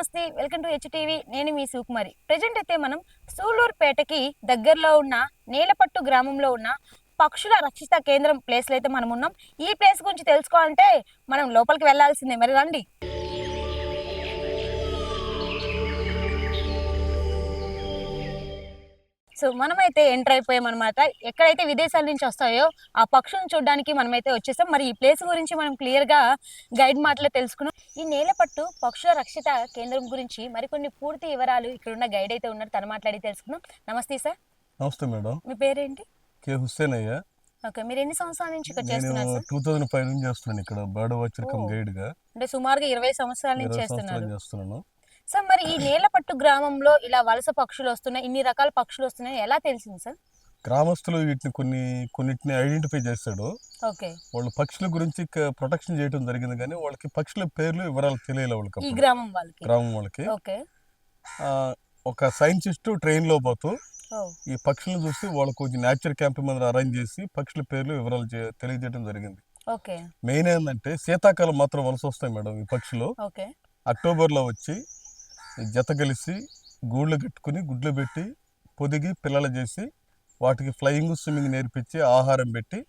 నమస్తే, welcome to HTV. నేను మీ సుకుమారి. Present అయితే మనం సూళ్లూరుపేటకి దగ్గరలో ఉన్న నేలపట్టు గ్రామంలో ఉన్న పక్షుల రక్షిత కేంద్రం ప్లేస్లో అయితే మనం ఉన్నాం. ఈ ప్లేస్ గురించి తెలుసుకోవాలంటే మనం లోపలికి వెళ్ళాల్సిందే. మరి రండి. సో మనమైతే ఎంటర్ అయిపోయాం అనమాట. ఎక్కడైతే విదేశాల నుంచి వస్తాయో ఆ పక్షులను చూడడానికి మనమైతే వచ్చేసాం. మరి ఈ ప్లేస్ గురించి మనం క్లియర్గా గైడ్ మాటలో తెలుసుకున్నాం. ఈ నేలపట్టు పక్షుల రక్షిత కేంద్రం గురించి మరికొన్ని పూర్తి వివరాలు ఇక్కడున్న గైడ్ అయితే ఉన్నారు, తను మాట్లాడి తెలుసుకుందాం. నమస్తే సార్. నమస్తే మేడం. మీ పేరేంటి? కే హుస్సేన్ అయ్యా. ఓకే, మీరు ఎన్ని సంవత్సరాల నుంచి ఇక్కడ నేను చేస్తున్నారు సార్? 2005 నుంచి చేస్తున్నాను ఇక్కడ బర్డ్ వాచర్ కమ్ గైడ్ గా. అంటే సుమారుగా 20 సంవత్సరాల నుంచి 20 సంవత్సరాలు చేస్తున్నారు చేస్తున్నాను. సార్. మరి ఈ నేలపట్టు గ్రామంలో ఇలా వలస పక్షులు వస్తున్నాయి, ఇన్ని రకాల పక్షులు వస్తున్నాయి, ఎలా తెలిసింది సార్? గ్రామస్తులు వీటిని కొన్నిటిని ఐడెంటిఫై చేశాడు. ఓకే, వాళ్ళు పక్షుల గురించి ప్రొటెక్షన్ చేయడం జరిగింది, కానీ వాళ్ళకి పక్షుల పేర్లు వివరాలు తెలియలే ఈ వాళ్ళకి. గ్రామం వాళ్ళకి. గ్రామం వాళ్ళకి ఓకే. ఆ, ఒక సైంటిస్ట్ ట్రైన్ లో పోతూ ఓ, ఈ పక్షులను చూసి వాళ్ళకు కొంచెం నేచర్ క్యాంప్ మీద అరేంజ్ చేసి పక్షుల పేర్లు వివరాలు తెలియజేయడం జరిగింది. ఓకే. మెయిన్ ఏంటంటే శీతాకాలం మాత్రం వలస వస్తాయి మేడం ఈ పక్షులు. ఓకే. అక్టోబర్లో వచ్చి జత కలిసి గూళ్ళు కట్టుకుని గుడ్లు పెట్టి పొదిగి పిల్లలు చేసి వాటికి ఫ్లయింగ్ స్విమ్మింగ్ నేర్పించి ఆహారం పెట్టి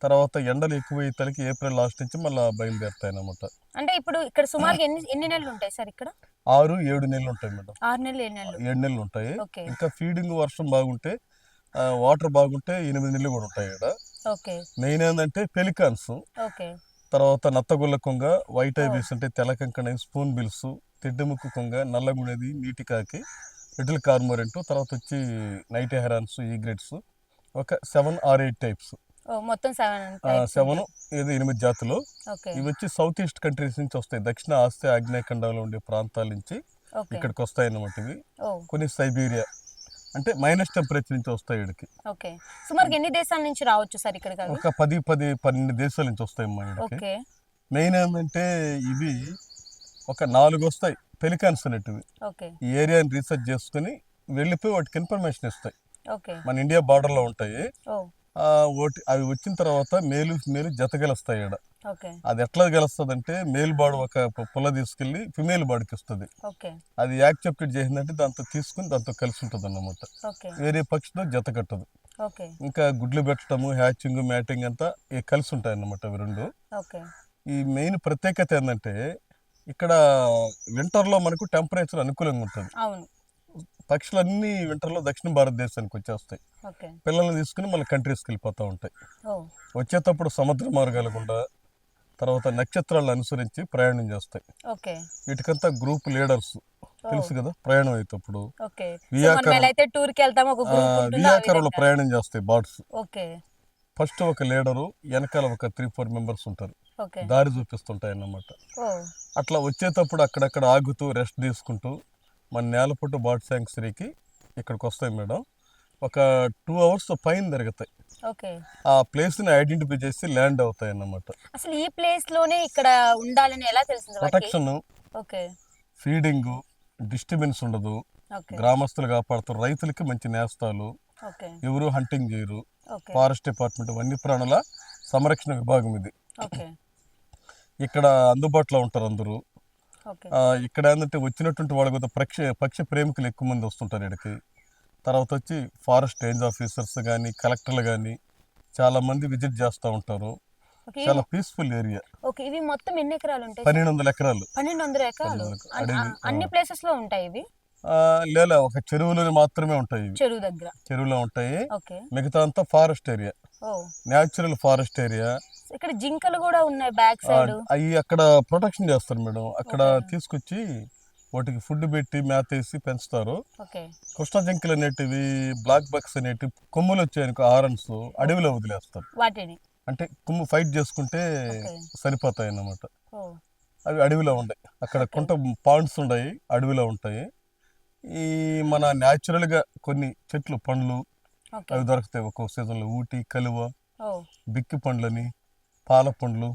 తర్వాత ఎండలు ఎక్కువ తలకి ఏప్రిల్ లాస్ట్ నుంచి మళ్ళీ బయలుదేరుతాయి అన్నమాట. అంటే ఇప్పుడు ఇక్కడ సుమారుగా ఎన్ని నెలలు ఉంటాయి సార్? ఇక్కడ 6-7 నెలలు ఉంటాయి మేడం. 6 నెలలు 7 నెలలు 7 నెలలు ఉంటాయి. ఓకే. ఇంకా ఫీడింగ్ వర్షం బాగుంటే వాటర్ బాగుంటే 8 నెలలు కూడా ఉంటాయి ఇక్కడ. ఓకే. మెయిన్ ఏంటంటే పెలికాన్స్, ఓకే. తర్వాత నత్తగుల్ల కొంగ, వైట్ ఐబీస్ అంటే తెల్లకంకణ, స్పూన్ బిల్స్, తెడ్డుముక్కు కొంగ, నల్లగునేది, నీటి కాకి, లిటిల్ కార్మోరెంట్, తర్వాత వచ్చి నైట్ హెరాన్స్, ఈగ్రెట్స్, ఒక 7 or 8 టైప్స్. ఓ, మొత్తం 7 ఏదో 8 జాతులు. ఓకే. ఇవి వచ్చి సౌత్ ఈస్ట్ కంట్రీస్ నుంచి వస్తాయి, దక్షిణ ఆసియా ఆగ్నేయ ఖండంలో ఉండే ప్రాంతాల నుంచి ఓకే. ఇక్కడికి వస్తాయి అన్నమాట. ఇవి ఓ, కొన్ని సైబీరియా అంటే మైనస్ టెంపరేచర్ నుంచి వస్తాయి ఇక్కడికి. ఓకే. సుమారుగా ఎన్ని దేశాల నుంచి రావచ్చు సార్ ఇక్కడికి అవి? ఒక 10-12 దేశాల నుంచి వస్తాయి అమ్మా ఇక్కడికి. ఓకే. మెయిన్ ఏంటంటే ఇవి ఒక 4 వస్తాయి పెలికాన్స్ అనేటివి. ఓకే. ఈ ఏరియాని రీసెర్చ్ చేసుకుని వెళ్ళిపోయి వాటికి ఇన్ఫర్మేషన్ ఇస్తాయి. ఓకే. మన ఇండియా బార్డర్లో ఉంటాయి. ఓ, అవి వచ్చిన తర్వాత మేలు జత గెలుస్తాయి ఇక్కడ. ఓకే. అది ఎట్లా గెలుస్తుంది అంటే మేల్ బాడ్ ఒక పుల్ల తీసుకెళ్లి ఫిమేల్ బాడ్కి ఇస్తుంది. ఓకే. అది యాక్సెప్టెడ్ చేసిందంటే దాంతో తీసుకుని దాంతో కలిసి ఉంటుంది అన్నమాట. ఓకే. వేరే పక్షితో జత కట్టదు. ఓకే. ఇంకా గుడ్లు పెట్టడము, హ్యాచింగ్, మ్యాటింగ్ అంతా కలిసి ఉంటాయి అన్నమాట అవి రెండు. ఓకే. ఈ మెయిన్ ప్రత్యేకత ఏంటంటే ఇక్కడ వింటర్లో మనకు టెంపరేచర్ అనుకూలంగా ఉంటుంది. అవును. పక్షులన్నీ వింటర్లో దక్షిణ భారతదేశానికి వచ్చేస్తాయి. ఓకే. పిల్లల్ని తీసుకుని మళ్ళీ కంట్రీస్కి వెళ్ళిపోతూ ఉంటాయి. ఓ, వచ్చేటప్పుడు సముద్ర మార్గాలు గుండా తర్వాత నక్షత్రాలను అనుసరించి ప్రయాణం చేస్తాయి. ఓకే. వీటికంతా గ్రూప్ లీడర్స్ తెలుసు కదా, ప్రయాణం అయ్యేటప్పుడు ఓకే. సో మనం ఎలా అయితే టూర్ కి వెళ్తామో ఒక గ్రూప్ ఉంటుందో ఆ వియాకరంలో విధంగా. ప్రయాణం చేస్తాయి బర్డ్స్. ఓకే. ఫస్ట్ ఒక లీడరు, వెనకాల ఒక 3-4 మెంబర్స్ ఉంటారు, ఓకే. దారి చూపిస్తుంటాయి అన్నమాట. ఓ, అట్లా వచ్చేటప్పుడు అక్కడక్కడ ఆగుతూ రెస్ట్ తీసుకుంటూ మన నేలపట్టు బర్డ్ శాంక్చురీకి ఇక్కడికి వస్తాయి మేడం. ఒక 2 hours పైన తిరుగుతాయి. ఓకే. ఆ ప్లేస్ని ఐడెంటిఫై చేసి ల్యాండ్ అవుతాయి అన్నమాట. అసలు ఈ ప్లేస్ లోనే ఇక్కడ ఉండాలని ఎలా తెలిసింది వాటికి? Protection, okay. ఫీడింగ్, డిస్టర్బెన్స్ ఉండదు, ఓకే. గ్రామస్తులు కాపాడుతారు, రైతులకి మంచి నేస్తాలు, ఓకే. ఎవరు హంటింగ్ చేయరు. ఓకే. ఫారెస్ట్ డిపార్ట్మెంట్ వన్యప్రాణుల సంరక్షణ విభాగం ఇది. ఓకే. ఇక్కడ అందుబాటులో ఉంటారు అందరూ. ఓకే. ఇక్కడ ఏంటంటే వచ్చినటువంటి వాళ్ళ కొద్ది పక్షి ప్రేమికులు ఎక్కువ మంది వస్తుంటారు ఇక్కడికి. తర్వాత వచ్చి ఫారెస్ట్ రేంజ్ ఆఫీసర్స్ కానీ కలెక్టర్లు కానీ చాలా మంది విజిట్ చేస్తూ ఉంటారు. ఓకే. చాలా పీస్ఫుల్ ఏరియా. ఓకే. ఇవి మొత్తం ఎన్ని ఎకరాలు ఉంటాయి? 1200 ఎకరాలు. 1200 ఎకరాలు. అన్ని ప్లేసెస్ లో ఉంటాయి ఇవి? లేదా ఒక చెరువులో మాత్రమే ఉంటాయి ఇవి. చెరువు దగ్గర చెరువులో ఉంటాయి. ఓకే. మిగతా అంతా ఫారెస్ట్ ఏరియా, ఓ, న్యాచురల్ ఫారెస్ట్ ఏరియా. ఇక్కడ జింకలు కూడా ఉన్నాయి బ్యాక్ సైడ్. అవి అక్కడ ప్రొటెక్షన్ చేస్తారు మేడం. అక్కడ ఓకే. తీసుకొచ్చి వాటికి ఫుడ్ పెట్టి మేత వేసి పెంచుతారు. ఓకే. కృష్ణ జింకలు అనేటివి, బ్లాక్ బక్స్ అనేటివి కొమ్ములు వచ్చాయనుకో హారన్స్ అడవిలో వదిలేస్తారు. వాటిని అంటే కొమ్ము ఫైట్ చేసుకుంటే ఓకే. సరిపోతాయి అన్నమాట. ఓ, అవి అడవిలో ఉంటాయి. అక్కడ ఓకే. కుంట పాండ్స్ ఉన్నాయి, అడవిలో ఉంటాయి. ఈ మన న్యాచురల్గా కొన్ని చెట్లు, పండ్లు ఓకే. అవి దొరుకుతాయి ఒక్కో సీజన్లో. ఊటీ, కలువ, ఓ, బిక్కి పండ్లని, పాల పండ్లు.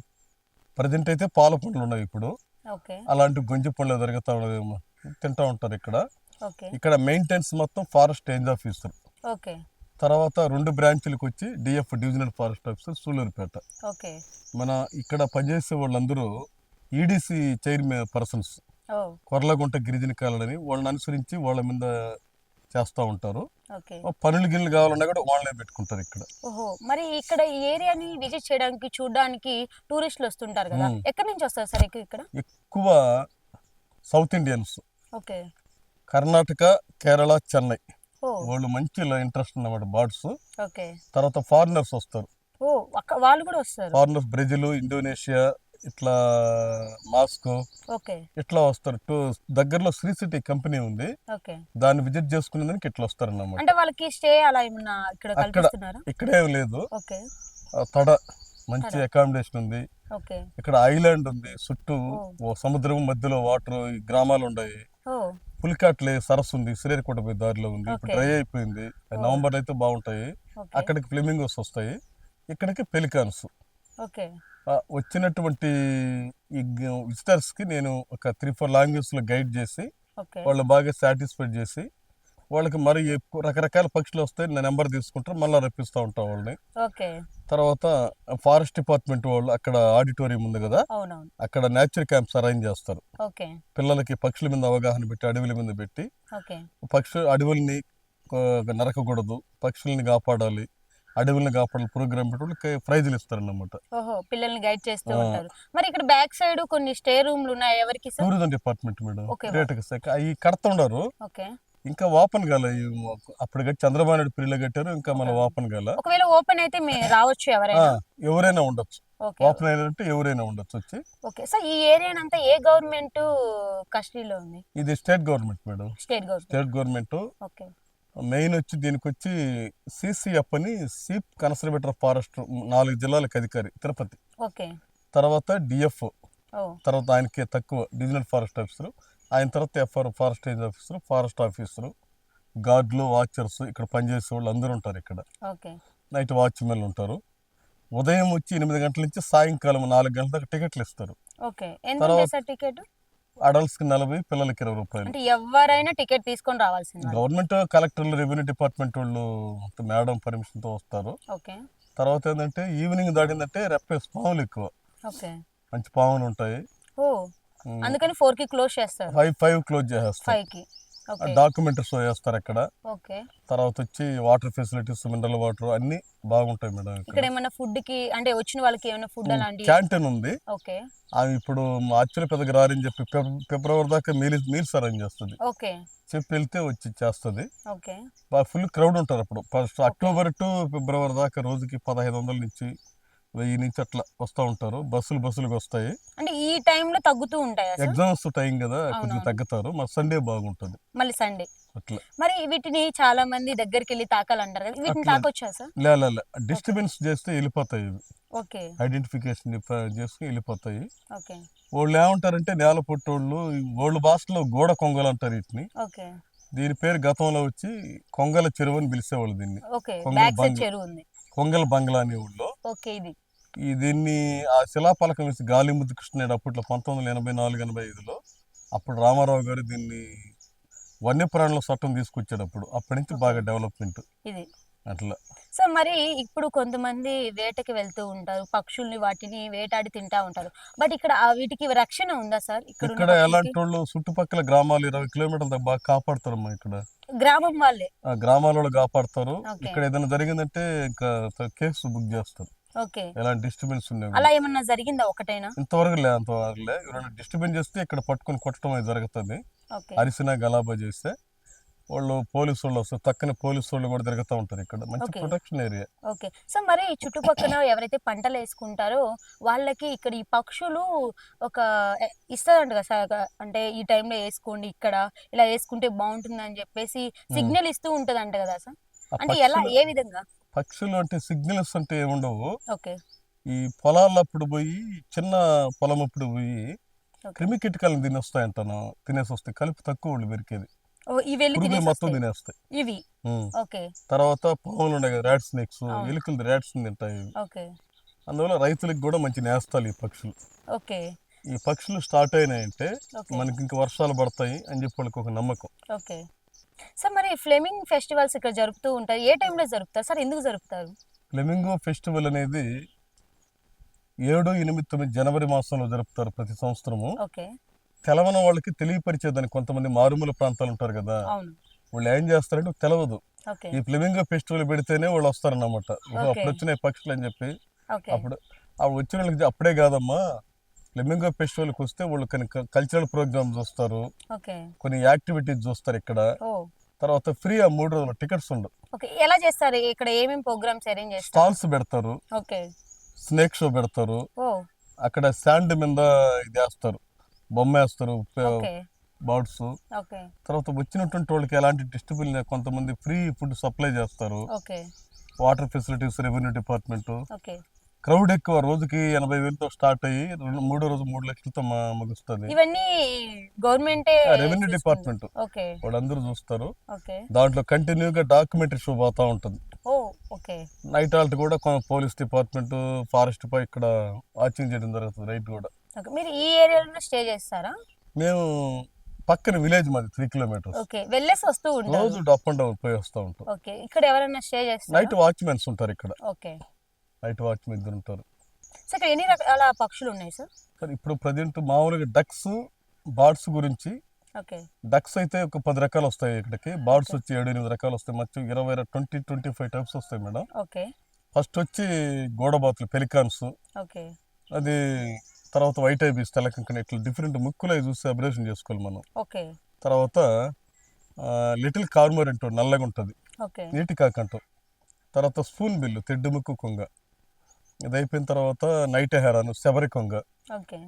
ప్రజెంట్ అయితే పాల పండ్లు ఉన్నాయి ఇప్పుడు. ఓకే. అలాంటి గొంజి పండ్లు తింటూ ఉంటారు ఇక్కడ. ఓకే. ఇక్కడ మెయింటెనెన్స్ మొత్తం ఫారెస్ట్ రేంజ్ ఆఫీసర్. ఓకే. తర్వాత 2 బ్రాంచ్లకు వచ్చి DF divisional forest officer Sullurpeta. Okay. మన ఇక్కడ పనిచేసే వాళ్ళందరూ ఈడీసీ చైర్మన్ పర్సన్స్. ఓ కొర్లగుంట గిరిజన కాలనీ వాళ్ళని అనుసరించి వాళ్ళ మీద చేస్తూ ఉంటారు. ఓకే. పనులు గిన్నెలు కావాలన్నా కూడా వాళ్ళనే పెట్టుకుంటారు ఇక్కడ. ఓహో! మరి ఇక్కడ ఈ ఏరియాని విజిట్ చేయడానికి, చూడడానికి టూరిస్టులు వస్తుంటారు కదా! ఉమ్. ఎక్కడి నుంచి వస్తారు సార్ ఇక్కడ? ఎక్కువ south Indians, okay. Karnataka, Kerala, Chennai ఓహ్! వాళ్ళు మంచి ఇంట్రెస్ట్ అన్నమాట బర్డ్స్. ఓకే. తర్వాత ఫారినర్స్ వస్తారు. ఓహ్! వాళ్ళు కూడా వస్తారు. ఫారినర్స్ బ్రెజిల్, ఇండోనేషియా, ఇట్లా మాస్కో ఓకే. ఇట్లా వస్తారు. దగ్గరలో శ్రీ సిటీ కంపెనీ ఉంది, ఓకే. దాన్ని విజిట్ చేసుకునేదానికి ఇట్లా వస్తారన్నమాట. అంటే వాళ్ళకి స్టే అలా ఏమన్నా ఇక్కడ అక్కడ కల్పిస్తున్నారా? ఇక్కడేం లేదు. ఓకే. తడ మంచి అకామిడేషన్ ఉంది. ఓకే. ఇక్కడ ఐలాండ్ ఉంది, చుట్టూ ఓ. ఓ సముద్రం మధ్యలో వాటర్, గ్రామాలు ఉన్నాయి. ఓహ్! పులికాట్లే సరస్సు ఉంది, శ్రీహరికోట పోయే దారిలో ఉంది. ఇప్పుడు ఓకే. డ్రై అయిపోయింది. నవంబర్ అయితే బాగుంటాయి. ఓకే. అక్కడికి ఫ్లెమింగోస్ వస్తాయి, ఇక్కడికి పెలికాన్స్. ఓకే. వచ్చినటువంటి ఈ విజిటర్స్ కి నేను ఒక 3-4 లాంగ్వేజ్ లో గైడ్ చేసి ఓకే. వాళ్ళు బాగా సాటిస్ఫైడ్ చేసి, వాళ్ళకి మరి రకరకాల పక్షులు వస్తాయి, నా నెంబర్ తీసుకుంటారు, మళ్ళీ రప్పిస్తూ ఉంటాం వాళ్ళని. ఓకే. తర్వాత ఫారెస్ట్ డిపార్ట్మెంట్ వాళ్ళు అక్కడ ఆడిటోరియం ఉంది కదా, అవునవును. అక్కడ నేచర్ క్యాంప్స్ అరేంజ్ చేస్తారు. ఓకే. పిల్లలకి పక్షుల మీద అవగాహన పెట్టి, అడవుల మీద పెట్టి, ఓకే. అడవుల్ని నరకకూడదు, పక్షుల్ని కాపాడాలి, అడవుల్ని కాపాడాలి ప్రోగ్రామ్ పెట్టి వాళ్ళకి ప్రైజులు ఇస్తారన్నమాట. ఓహో! పిల్లల్ని గైడ్ చేస్తూ ఉంటారు. మరి ఇక్కడ బ్యాక్ సైడ్ కొన్ని స్టే రూమ్లు ఉన్నాయి. ఎవరికి sir? Tourism department madam. Okay. పర్యాటక శాఖ అవి కడుతుండారు. ఓకే. ఇంకా ఓపెన్ కాలే. అప్పుడు కట్టి చంద్రబాబు నాయుడు పిల్లలు కట్టారు, ఇంకా మన ఓపెన్ కాల. ఒకవేళ ఓపెన్ అయితే రావచ్చు ఎవరైనా? ఎవరైనా ఉండొచ్చు. ఓకే. ఓపెన్ అయ్యారంటే ఎవరైనా ఉండొచ్చు వచ్చి. ఓకే. సార్ ఈ ఏరియానంతా ఏ గవర్నమెంట్ కస్టడీలో ఉంది? ఇది state government madam. State government. State government. Okay. Main వచ్చి దీనికి వచ్చి సిసిఎఫ్ అని, చీఫ్ కన్సర్వేటర్ ఆఫ్ ఫారెస్ట్, 4 జిల్లాలకు అధికారి తిరుపతి. ఓకే. తర్వాత డిఎఫ్, ఓ తర్వాత ఆయనకి తక్కువ డివిజనల్ ఫారెస్ట్ ఆఫీసర్, ఆయన తర్వాత FR forest range officer, forest officer, గార్డులు, వాచర్స్, ఇక్కడ పనిచేసే వాళ్ళు అందరూ ఉంటారు ఇక్కడ. ఓకే. నైట్ వాచ్మెన్లు ఉంటారు. ఉదయం వచ్చి 8 గంటల నుంచి సాయంకాలం 4 గంటల దాకా టికెట్లు ఇస్తారు. ఓకే. ఎంత ఉంటుంది సార్ టికెట్? అడల్ట్స్కి 40, పిల్లలకి 20 రూపాయలు. అంటే ఎవరైనా టికెట్ తీసుకొని రావాల్సింది? గవర్నమెంట్, కలెక్టర్లు, రెవెన్యూ డిపార్ట్మెంట్ వాళ్ళు మేడం పర్మిషన్తో వస్తారు. ఓకే. తర్వాత ఏంటంటే ఈవినింగ్ దాటిందంటే రెప్పేసి పాములు ఎక్కువ. ఓకే. మంచి పాములు ఉంటాయి. ఓ అందుకని 4 కి క్లోజ్ చేస్తారు. 5 క్లోజ్ చేసేస్తారు. 5 కి. ఓకే. డాక్యుమెంటరీ షో చేస్తారు అక్కడ. ఓకే. తర్వాత వచ్చి వాటర్ ఫెసిలిటీస్, మినరల్ వాటర్ అన్ని బాగుంటాయి మేడం. ఇక్కడ ఏమైనా ఫుడ్ కి, అంటే వచ్చిన వాళ్ళకి ఏమైనా ఫుడ్ అలాంటి క్యాంటీన్ ఉంది. ఓకే. అవి ఇప్పుడు యాక్చువల్లీ పెద్దగా రారని చెప్పి ఫిబ్రవరి దాకా మీల్స్ అరేంజ్ చేస్తుంది. ఓకే. చెప్పి వెళ్తే వచ్చి చేస్తుంది. ఓకే. బాగా ఫుల్ క్రౌడ్ ఉంటారు అప్పుడు. ఫస్ట్ అక్టోబర్ టు ఫిబ్రవరి దాకా రోజుకి 1500 నుంచి 1000 నుంచి అట్లా వస్తూ ఉంటారు. బస్సులకు వస్తాయి. అంటే ఈ టైంలో తగ్గుతూ ఉంటాయా సార్? ఎగ్జామ్స్ టైం కదా, కొంచెం అవునవును. తగ్గుతారు. మరి సండే బాగుంటుంది మళ్ళీ సండే. అట్లా. మరి వీటిని చాలా మంది దగ్గరికి వెళ్ళి తాకాలంటారు కదా, వీటిని అట్లా. తాకొచ్చా సార్? లే డిస్టర్బెన్స్ చేస్తే వెళ్ళిపోతాయి ఇవి. ఓకే. ఐడెంటిఫికేషన్ చేసుకుని వెళ్ళిపోతాయి. ఓకే. వాళ్ళు ఏమంటారంటే నేల పొట్టోళ్ళు, వాళ్ళ భాషలో గోడ కొంగలు అంటారు వీటిని. ఓకే. దీని పేరు గతంలో వచ్చి కొంగల చెరువు అని పిలిచేవాళ్ళు దీన్ని. ఓకే. కొంగల బ్యాక్ సైడ్ బంగ్లా. చెరువు ఉంది. కొంగల బంగ్లా అనే ఊళ్ళో. ఓకే. దీన్ని ఆ శిలాఫలకం వేసి గాలిముద్దు కృష్ణుడు అప్పట్లో 1984-85లో అప్పుడు రామారావు గారు దీన్ని వన్యప్రాణుల చట్టం తీసుకొచ్చాడు. అప్పటి నుంచి బాగా డెవలప్మెంట్ ఇది అట్లా. సో మరి ఇప్పుడు కొంతమంది వేటకి వెళ్తూ ఉంటారు, పక్షుల్ని వాటిని వేటాడి తింటా ఉంటారు. బట్ ఇక్కడ వీటికి రక్షణ ఉందా సార్? ఇక్కడ ఎలాంటి వాళ్ళు చుట్టుపక్కల గ్రామాలు 20 కిలోమీటర్ల దాకా బాగా కాపాడుతారమ్మా. ఇక్కడ గ్రామం వాళ్ళే, గ్రామాల వాళ్ళు కాపాడుతారు. ఓకే. ఇక్కడ ఏదైనా జరిగిందంటే ఇంకా కేసు బుక్ చేస్తారు. ఓకే. ఎలాంటి డిస్టర్బెన్స్ ఉన్నాయి అలా ఏమన్నా జరిగిందా ఒకటైనా? ఇంతవరకు అంతవరకులే. ఎవరైనా డిస్టర్బెన్స్ చేస్తే ఇక్కడ పట్టుకొని కొట్టడం అనేది జరుగుతుంది. ఓకే. అరిసినా గలాబా చేస్తే వాళ్ళు పోలీసు వాళ్ళు వస్తారు. తక్కన పోలీసు వాళ్ళు కూడా తిరుగుతూ ఉంటారు. ఇక్కడ మంచి okay. Protection area. Okay. So మరి చుట్టుపక్కల ఎవరైతే పంటలు వేసుకుంటారో వాళ్ళకి ఇక్కడ ఈ పక్షులు ఒక ఇస్తారంట కదా సార్, అంటే ఈ టైంలో వేసుకోండి, ఇక్కడ ఇలా వేసుకుంటే బాగుంటుంది అని చెప్పేసి సిగ్నల్ ఇస్తూ ఉంటదంట కదా సార్? అంటే ఎలా, ఏ విధంగా? పక్షులు అంటే సిగ్నల్స్ అంటే ఏముండవు. ఓకే. ఈ పొలాల్లో అప్పుడు పోయి, చిన్న పొలం అప్పుడు పోయి ఓకే. క్రిమి కీటకాలను తినేస్తాయంటాను. తినేసి వస్తాయి. కలుపు తక్కువ వాళ్ళు పెరికేది. ఇవి వెళ్ళి పురుగులు తినేసి మొత్తం వస్తాయి తినేస్తాయి. ఇవి. ఓకే. తర్వాత పాములు ఉన్నాయి కదా, ర్యాట్ స్నేక్స్, అవును. ఎలుకలు ర్యాట్స్ తింటాయి. ఓకే. అందువల్ల రైతులకు కూడా మంచి నేస్తాలు ఈ పక్షులు. ఓకే. ఈ పక్షులు స్టార్ట్ అయినాయంటే ఓకే. మనకి ఇంకా వర్షాలు పడతాయి అని చెప్పి వాళ్ళకి ఒక నమ్మకం. ఓకే. సార్ మరి ఫ్లెమింగ్ ఫెస్టివల్స్ ఇక్కడ జరుపుతూ ఉంటారు. ఏ టైంలో జరుపుతారు సార్? ఎందుకు జరుపుతారు? ఫ్లెమింగో ఫెస్టివల్ అనేది 7, 8, 9 జనవరి మాసంలో జరుపుతారు ప్రతి సంవత్సరము. ఓకే. తెలవని వాళ్ళకి తెలియపరిచేదాన్ని కొంతమంది మారుమూల ప్రాంతాలు ఉంటారు కదా, అవును. వాళ్ళు ఏం చేస్తారంటే తెలవదు. ఓకే. ఈ ఫ్లెమింగో ఫెస్టివల్ పెడితేనే వాళ్ళు వస్తారన్నమాట. ఓహో ఓకే. అప్పుడు వచ్చినాయి పక్షులు అని చెప్పి. ఓకే. అప్పుడు ఆ వచ్చిన వాళ్ళకి అప్పుడే కాదమ్మా, ఫ్లెమింగో ఫెస్టివల్కి వస్తే వాళ్ళు కొన్ని కల్చరల్ ప్రోగ్రామ్స్ చూస్తారు, ఓకే. కొన్ని యాక్టివిటీస్ చూస్తారు ఇక్కడ. ఓ తర్వాత ఫ్రీ ఆ 3 రోజులు టికెట్స్ ఉండవు. ఓకే. ఎలా చేస్తారు ఇక్కడ? ఏమేమి ప్రోగ్రామ్స్ అరేంజ్ చేస్తారు? స్టాల్స్ పెడతారు, ఓకే. స్నేక్ షో పెడతారు, ఓ అక్కడ శాండ్ మీద ఇది వేస్తారు, బొమ్మ వేస్తారు, ఓకే. బర్డ్స్. ఓకే. తర్వాత వచ్చినటువంటి వాళ్ళకి ఎలాంటి డిస్టర్బెన్స్, కొంతమంది ఫ్రీ ఫుడ్ సప్లై చేస్తారు, okay. Water facilities revenue department. Okay. Crowd ఎక్కువ, రోజుకి 80,000తో స్టార్ట్ అయ్యి మూడో రోజు 3 లక్షలతో ముగుస్తుంది. ఇవన్నీ గవర్నమెంటే రెవెన్యూ డిపార్ట్మెంట్ ఓకే. వాళ్ళందరూ చూస్తారు. ఓకే. దాంట్లో కంటిన్యూగా డాక్యుమెంటరీ షో పోతా ఉంటుంది. ఓ ఓకే. నైట్ హాల్ట్ కూడా పోలీస్ డిపార్ట్మెంట్, ఫారెస్ట్ పై ఇక్కడ వాచింగ్ చేయడం జరుగుతుంది నైట్ కూడా. ఓకే. మీరు ఈ ఏరియాలో స్టే చేస్తారా? మేము పక్కన విలేజ్ మాది 3 కిలోమీటర్స్. ఓకే. వెళ్ళేసి వస్తూ ఉంటారు. రోజు అప్ అండ్ డౌన్ పోయి వస్తూ ఉంటాం. ఓకే. ఇక్కడ ఎవరైనా స్టే చేస్తారా? నైట్ వాచ్మెన్స్ ఉంటారు ఇక్కడ. ఓకే. నైట్ వాచ్మెన్ ఇద్దరు ఉంటారు. సార్ ఇక్కడ ఎన్ని రకాల పక్షులు ఉన్నాయి సార్? సార్ ఇప్పుడు ప్రజెంట్ మామూలుగా డక్స్, బర్డ్స్ గురించి, ఓకే. డక్స్ అయితే ఒక 10 రకాలు వస్తాయి ఇక్కడికి, బర్డ్స్ వచ్చి 7-8 రకాలు వస్తాయి, మొత్తం 20-25 టైప్స్ వస్తాయి మేడం. ఓకే. ఫస్ట్ వచ్చి గోడబాతులు, పెలికాన్స్, ఓకే. అది తర్వాత వైట్ ఐబీస్, తెల్లకంకణ, ఇట్లా డిఫరెంట్ ముక్కులు అవి చూసి అబ్జర్వేషన్ చేసుకోవాలి మనం. ఓకే. తర్వాత లిటిల్ కార్మోరెంట్ నల్లగా ఉంటుంది, ఓకే. నీటి కాకంటాం. తర్వాత స్పూన్ బిల్లు, తెడ్డు ముక్కు కొంగ. ఇది అయిపోయిన తర్వాత నైట్ హెరాను, శబరి కొంగ. ఓకే.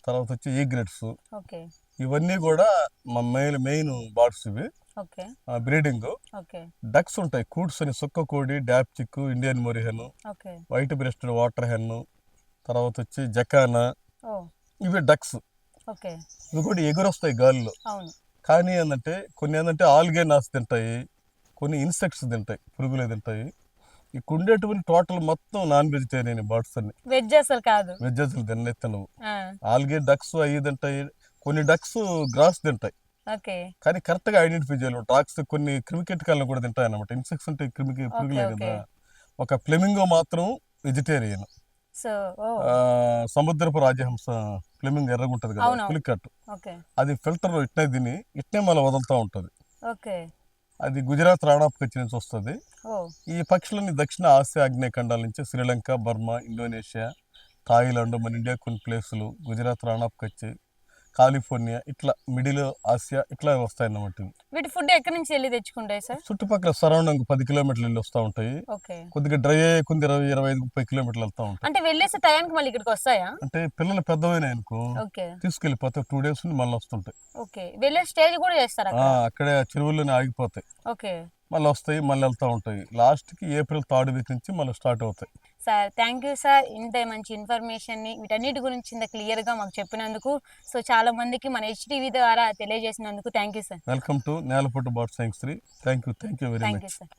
తర్వాత వచ్చి ఈగ్రెట్స్. ఓకే. ఇవన్నీ కూడా మా మెయిన్ బర్డ్స్ ఇవి. ఓకే. బ్రీడింగ్. ఓకే. డక్స్ ఉంటాయి, కూడ్స్ అని, సుక్క కోడి, dabchick, Indian moorhen, okay. White breasted water hen, తర్వాత వచ్చి జకానా. ఓ ఇవి డక్స్. ఓకే. ఇవి కూడా ఎగురొస్తాయి గాలిలో. అవును. కానీ ఏంటంటే కొన్ని ఏంటంటే ఆల్గే నాస్ తింటాయి, కొన్ని ఇన్సెక్ట్స్ తింటాయి, పురుగులు తింటాయి. ఇక్కడ ఉండేటువంటి టోటల్ మొత్తం నాన్ వెజిటేరియన్ బర్డ్స్ అన్ని. వెజ్ అసలు కాదు. వెజ్ అసలు తినవు. ఆ. ఆల్గే డక్స్ అవి తింటాయి, కొన్ని డక్స్ గ్రాస్ తింటాయి. ఓకే. కానీ కరెక్ట్ గా ఐడెంటిఫై చేయాలి. డాగ్స్ కొన్ని క్రిమికీటకాలను కూడా తింటాయి అన్నమాట. ఇన్సెక్ట్స్ అంటే పురుగులే ఓకే. కదా. ఒక ఫ్లెమింగో మాత్రం వెజిటేరియన్. సో ఓ సముద్రపు రాజహంస ఫ్లెమింగ్ ఎర్రగుంటది కదా, అవునవును. పులికట్టు, ఓకే. అది ఫిల్టర్ ఇట్నే తిని ఇట్నే మళ్ళీ వదులుతూ ఉంటది. ఓకే. అది గుజరాత్ రాణాప్ కచ్చి నుంచి వస్తుంది. ఓ ఈ పక్షులని దక్షిణ ఆసియా ఆగ్నేయ ఖండాల నుంచి శ్రీలంక, బర్మా, ఇండోనేషియా, థాయిలాండ్, మన ఇండియా కొన్ని ప్లేసులు, గుజరాత్ రాణాప్ కచ్చి, కాలిఫోర్నియా, ఇట్లా మిడిల్ ఆసియా ఇట్లా వస్తాయన్నమాట. వీటి ఫుడ్ ఎక్కడి నుంచి వెళ్ళి తెచ్చుకుంటాయి సార్? చుట్టుపక్కల సరౌండింగ్ 10 కిలోమీటర్లు వెళ్ళి వస్తూ ఉంటాయి. ఓకే. కొద్దిగా డ్రై అయ్యే కొంత 20-25-30 కిలోమీటర్లు వెళ్తూ ఉంటాయి. అంటే వెళ్ళేసే టైంకి మళ్ళీ ఇక్కడికి వస్తాయా? అంటే పిల్లలు పెద్దవైనా అనుకో ఓకే. తీసుకెళ్ళిపోతే 2 days నుండి మళ్ళీ వస్తుంటాయి. ఓకే. వెళ్ళే స్టేజ్ కూడా చేస్తారా? అక్కడే చెరువుల్లోనే ఆగిపోతాయి, ఓకే. మళ్ళీ వస్తాయి, మళ్ళీ వెళ్తూ ఉంటాయి. లాస్ట్కి ఏప్రిల్ 3rd వీక్ నుంచి మళ్ళీ స్టార్ట్ అవుతాయి. సార్ థ్యాంక్ యూ సార్, ఇంత మంచి ఇన్ఫర్మేషన్ని వీటన్నిటి గురించి ఇంత క్లియర్గా మాకు చెప్పినందుకు, సో చాలా మందికి మన HTV ద్వారా తెలియజేసినందుకు thank you sir. Welcome to Nelapattu bird science 3. Thank you very thank much. You sir.